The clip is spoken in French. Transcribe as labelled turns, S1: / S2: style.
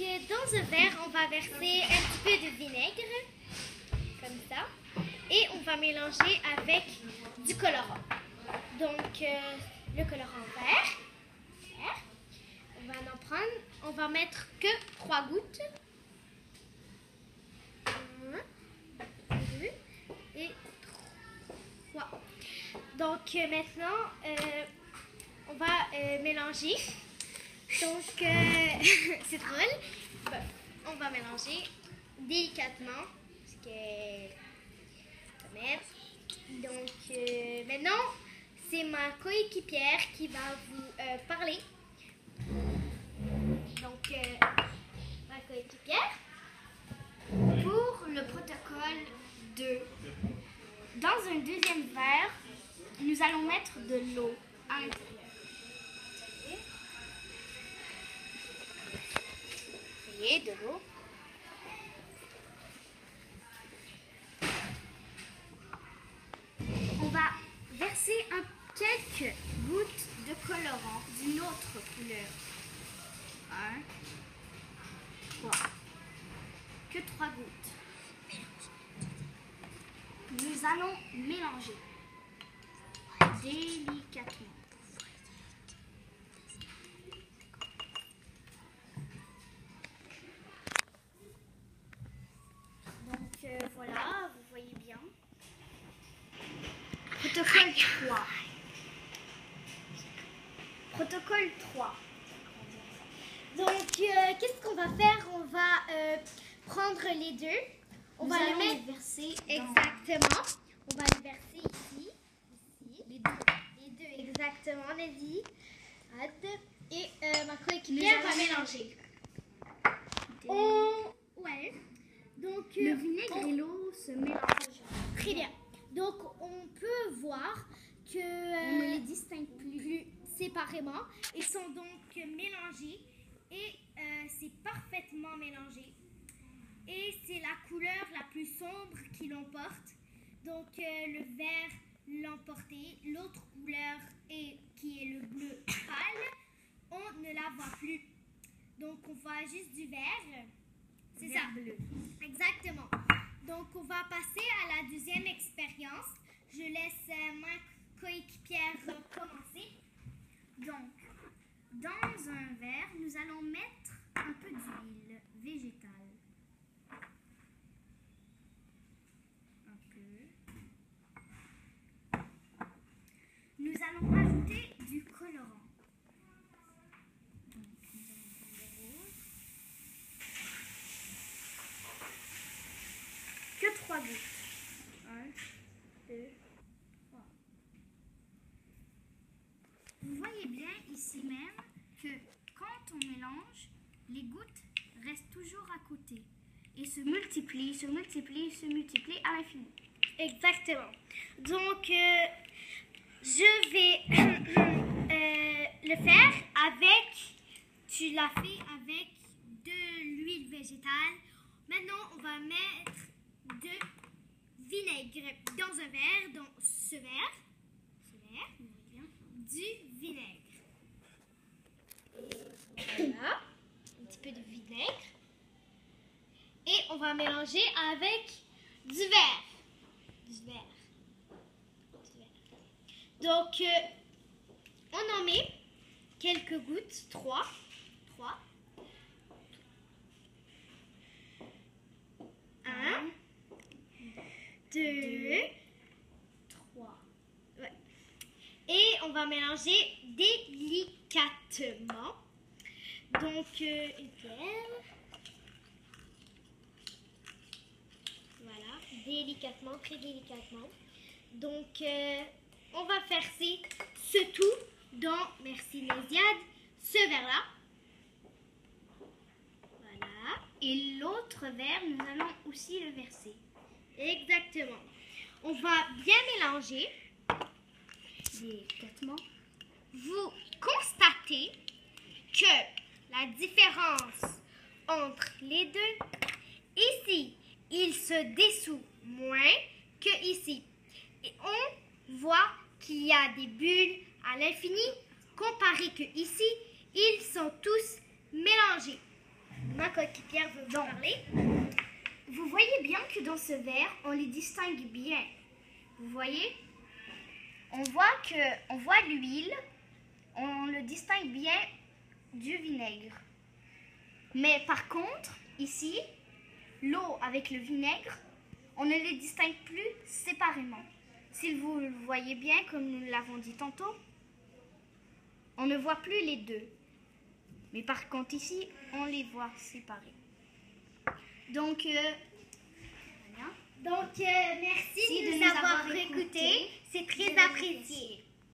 S1: dans un verre, on va verser un petit peu de vinaigre, comme ça, et on va mélanger avec du colorant. Donc, le colorant vert, on va en prendre, on va mettre que 3 gouttes. 1, 2 et 3. Donc, maintenant, on va mélanger. Donc, c'est drôle. Bon, on va mélanger délicatement. Parce que, donc, maintenant, c'est ma coéquipière qui va vous parler. Donc, ma coéquipière, pour le protocole 2, dans un deuxième verre, nous allons mettre de l'eau à l'intérieur. De l'eau. On va verser quelques gouttes de colorant d'une autre couleur. 1, 3. Que 3 gouttes. Nous allons mélanger délicatement. Voilà, vous voyez bien. Protocole 3. Protocole 3. Donc, qu'est-ce qu'on va faire? On va prendre les deux. On va les verser. Exactement. On va les verser ici. Les deux, exactement, Nelly. Et ma coéquipière va mélanger. Ouais. Donc,
S2: le vinaigre et l'eau se mélangent.
S1: Très bien. Donc, on peut voir que
S2: on ne les distingue plus
S1: séparément. Ils sont donc mélangés et c'est parfaitement mélangé. Et c'est la couleur la plus sombre qui l'emporte. Donc, le vert l'emporté. L'autre couleur, qui est le bleu pâle, on ne la voit plus. Donc, on voit juste du vert. C'est ça.
S2: Bleu.
S1: Exactement. Donc, on va passer à la deuxième expérience. Je laisse ma coéquipière commencer.
S2: Donc, dans un verre, nous allons mettre un peu d'huile végétale. Un peu. Nous allons ajouter du colorant. Que 3 gouttes. 1, 2, 3. Vous voyez bien ici même que quand on mélange, les gouttes restent toujours à côté et se multiplient à l'infini.
S1: Exactement. Donc, je vais le faire avec, tu l'as fait avec de l'huile végétale. Maintenant, on va mettre de vinaigre dans un verre, dans ce verre, du vinaigre. Voilà, un petit peu de vinaigre. Et on va mélanger avec du verre. Donc, on en met quelques gouttes, 3. 1, 2, 3. Ouais. Et on va mélanger délicatement. Donc, une cuillère. Voilà, délicatement, très délicatement. Donc, on va verser ce tout dans, merci Nésiade, ce verre-là. Voilà.
S2: Et l'autre verre, nous allons aussi le verser.
S1: Exactement. On va bien mélanger.
S2: Délicatement.
S1: Vous constatez que la différence entre les deux, ici, il se dissout moins que ici. Et on voit qu'il y a des bulles à l'infini, comparé que ici, ils sont tous mélangés. ma coéquipière veut vous parler.
S2: Vous voyez bien que dans ce verre, on les distingue bien. Vous voyez? On voit l'huile, on le distingue bien du vinaigre. Mais par contre, ici, l'eau avec le vinaigre, on ne les distingue plus séparément. Si vous le voyez bien, comme nous l'avons dit tantôt, on ne voit plus les deux. Mais par contre ici, on les voit séparés. Donc,
S1: merci de nous avoir écoutés. C'est très apprécié.